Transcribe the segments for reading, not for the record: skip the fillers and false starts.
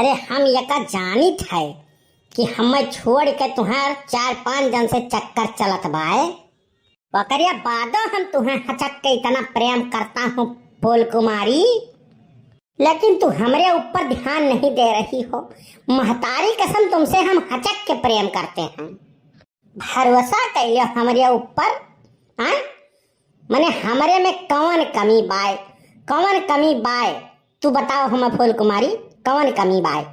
अरे हम यका जानित है कि हमें छोड़ के तुम्हार 4-5 जन से चक्कर चलत बाए। बकरिया बादो हम तुम्हें हचक के इतना प्रेम करता हूँ फूल कुमारी, लेकिन तू हमरे ऊपर ध्यान नहीं दे रही हो। महतारी कसम तुमसे हम हचक के प्रेम करते हैं। भरोसा कैलियो हमरे ऊपर। हाँ मने हमरे में कौन कमी बाय, कौन कमी बाय तू बताओ हमें फूल कुमारी, कौन कमी बाय।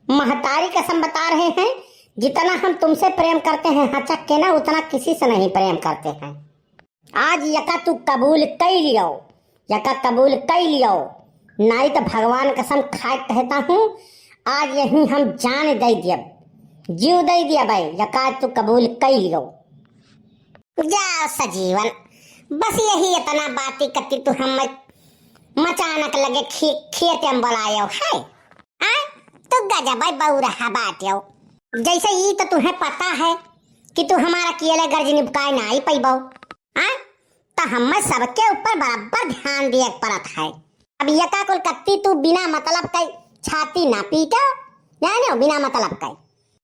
महतारी कसम बता रहे हैं जितना हम तुमसे प्रेम करते हैं हचक के ना, उतना किसी से नहीं प्रेम करते हैं। आज यका तू कबूल कर लियो, यका कबूल कर लियो, नहीं तो भगवान कसम खाए कहता हूँ आज यही हम जान दे दिया, जीव दे दिया भाई। यका तू कबूल कर लियो। जा सजीवन, बस यही इतना बाती करती तू हम मचानक लगे खेत में बुलायो है। तो गजब बहु रहा बात यो। जैसे ये तो तुम्हें पता है कि तू हमारा किए गर्ज निपकाए ना ही पैबो। तो हम सबके ऊपर बराबर ध्यान दिए परत है। अब यका कुल कत्ती तू बिना मतलब के छाती ना पीटो, जानो बिना मतलब के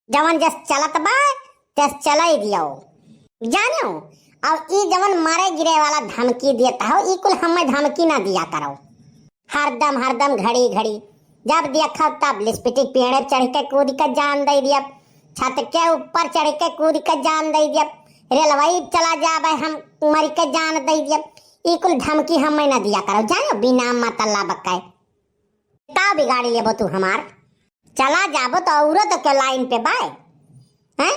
जवन जस चलत बा तस चलाई दियो, जानो। अब ई जवन मारे गिरे वाला धमकी देता हो, ई कुल हमें धमकी ना दिया करो। हरदम घड़ी घड़ी जब देखा तब लिस्पिटिक पेड़ चढ़ के कूद के जान दे दिया, छत के ऊपर चढ़ के कूद के जान दे दिया, रेलवाई चला जाबे हम मर के जान दे दिया। ई कुल धमकी हमें ना दिया करो, जानो बिना मतलब के। का बिगाड़ी लेबो तू हमार, चला जाबो तो औरो तो के लाइन पे बाय हैं।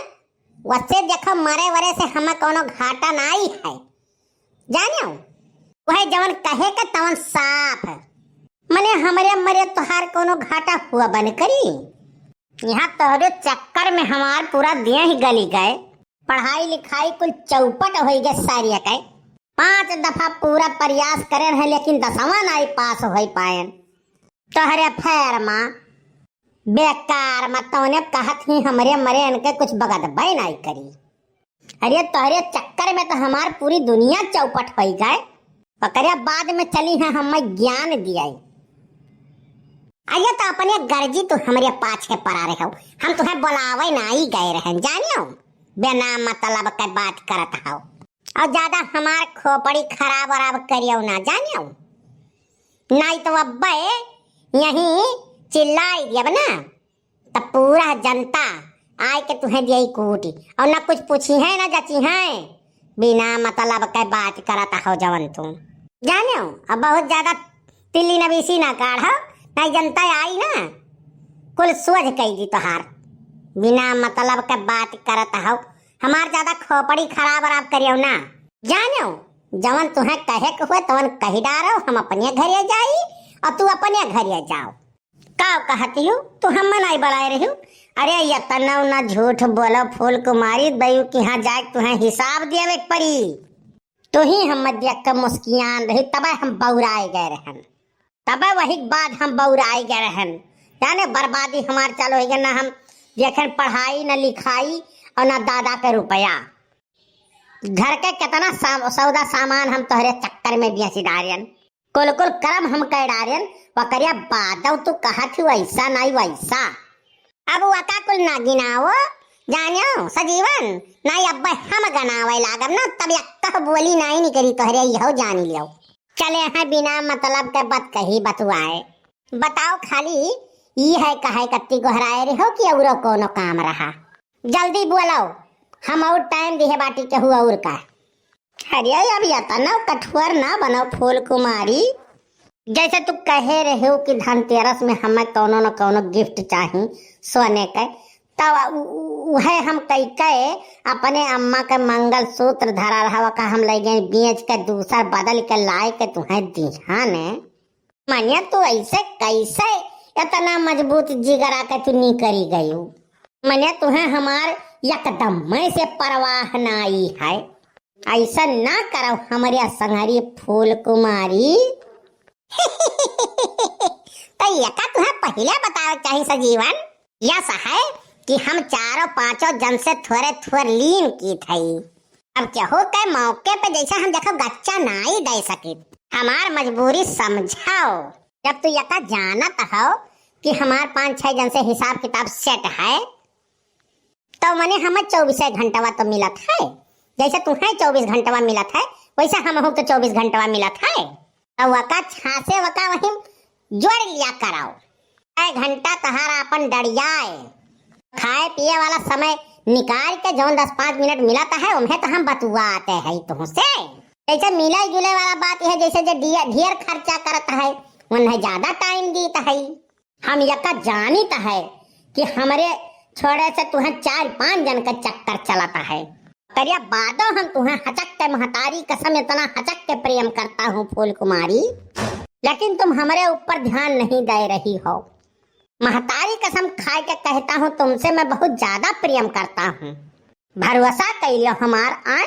वैसे देखो मरे वरे से हमें कोनो घाटा ना आई है, जानो। वह जवन कहे का तवन साफ है, मने हमरे मरे तोहार कोनो घाटा हुआ बन करी। यहाँ तोहरे चक्कर में हमार पूरा दिन ही गली गए। पढ़ाई लिखाई कुल चौपट हो गए सारी के। 5 दफा पूरा प्रयास करे रहे लेकिन 10वां नहीं पास हो पाए। तोहरे फेर माँ बेकार मत तोने कहत ही हमरे मरे इनके कुछ बगद भाई नहीं करी। अरे तोहरे चक्कर में तो हमार पूरी दुनिया चौपट हो गए। पकड़िया बाद में चली है हमें ज्ञान दिया। आइए तो अपने गर्जी तो हमारे पाछे पड़ा रहे हो। हम तुम्हें बुलावे ना ही गए रहे, जानियो बिना मतलब के बात करत हो। और ज्यादा हमार खोपड़ी खराब वराब करियो ना, जानियो नहीं तो अब यही चिल्लाई दिया ना तो पूरा जनता आए के तुम्हें दिया कूटी और ना कुछ पूछी है ना जची है। बिना मतलब के बात करत हो जवन तुम, जानियो। अब बहुत ज्यादा तिल्ली नबीसी ना काढ़ो, नहीं जनता आई ना कुल सोच कही दी तोहार। बिना मतलब के बात करत हो, हमार ज्यादा खोपड़ी खराब वराब करियो ना, जानो। जवन तुम्हें कहे के हुए तवन कही डारो, हम अपने घरे जाई और तू अपने घरे जाओ। का कहती हूँ तू हम नहीं बढ़ाए रही। अरे ये तनव ना झूठ बोलो फूल कुमारी, दयु कि यहाँ जाए तुम्हें हिसाब देवे पड़ी। तो ही हम देख के मुस्कियान रही, तब हम बौराए गए रहन, तब वही बाद हम बौराए गए रहन। जाने बर्बादी हमार चालू हो गया ना। हम देखें पढ़ाई न लिखाई और ना दादा के रुपया, घर के कितना सौदा सामान हम तोहरे चक्कर में बेच डारियन। कुल कुल कर्म हम कह डारियन। वकरिया बादव तू कहत ही वैसा नहीं वैसा। अब वका कुल ना गिनाओ, जानियो सजीवन नहीं। अब हम गनावे लागब ना तब यक्का बोली नहीं करी तोहरे यहो जानी लियो। चले हैं बिना मतलब के बात कही बतुआए। बताओ खाली ये है कहे कत्ती गोहराए रहो कि और कोनो काम रहा, जल्दी बोलो। हम और टाइम दिहे बाटी के हुआ और का। अरे अब इतना कठोर ना बनो फूल कुमारी। जैसे तू कहे रहे हो कि धनतेरस में हमें कोनो न कोनो गिफ्ट चाहिए सोने के, तब वह हम कई कहे अपने अम्मा के मंगल सूत्र धरा रहा का हम ले गए बेच के दूसरा बदल के लाए के तुम्हें दिहा ने। मनिया तू ऐसे कैसे इतना मजबूत जिगरा के तू नहीं करी गई। मनिया तुम्हें हमार एकदम में से परवाह नाई है। ऐसा ना करो हमारे संगरी फूल कुमारी। तो यका तुम्हें पहले बताओ चाहिए सजीवन, यह है कि हम 4-5 जन से थोड़े लीन की थी। अब चाहो के मौके पे जैसा हम देखो गच्चा नहीं दे सके, हमार मजबूरी समझाओ। जब तू यका जानत हो कि हमार 5-6 जन से हिसाब किताब सेट है, तो मने हमें 24 घंटवा तो मिलत है। जैसे तुम्हें 24 घंटवा मिलत है वैसे हम तो 24 घंटवा मिलत है। तो वका छासे वका वही जोड़ लिया कराओ। 6 घंटा तहारा अपन डरियाए खाए पिए वाला समय निकाल के जो 10-5 मिनट मिलता है उन्हें तो हम बतुआते हैं तुमसे। जैसे मिले जुले वाला बात है, जैसे जो ढेर खर्चा करता है उन्हें ज्यादा टाइम देता है। हम यका जानित है कि हमारे छोड़े से तुम्हें 4-5 जन का चक्कर चलाता है। करिया बादो हम तुम्हें हचक के महतारी कसम इतना हचक के प्रेम करता हूँ फूल कुमारी, लेकिन तुम हमारे ऊपर ध्यान नहीं दे रही हो। महतारी कसम खा के कहता हूँ तुमसे मैं बहुत ज्यादा प्रेम करता हूँ। भरोसा करियो हमार आन।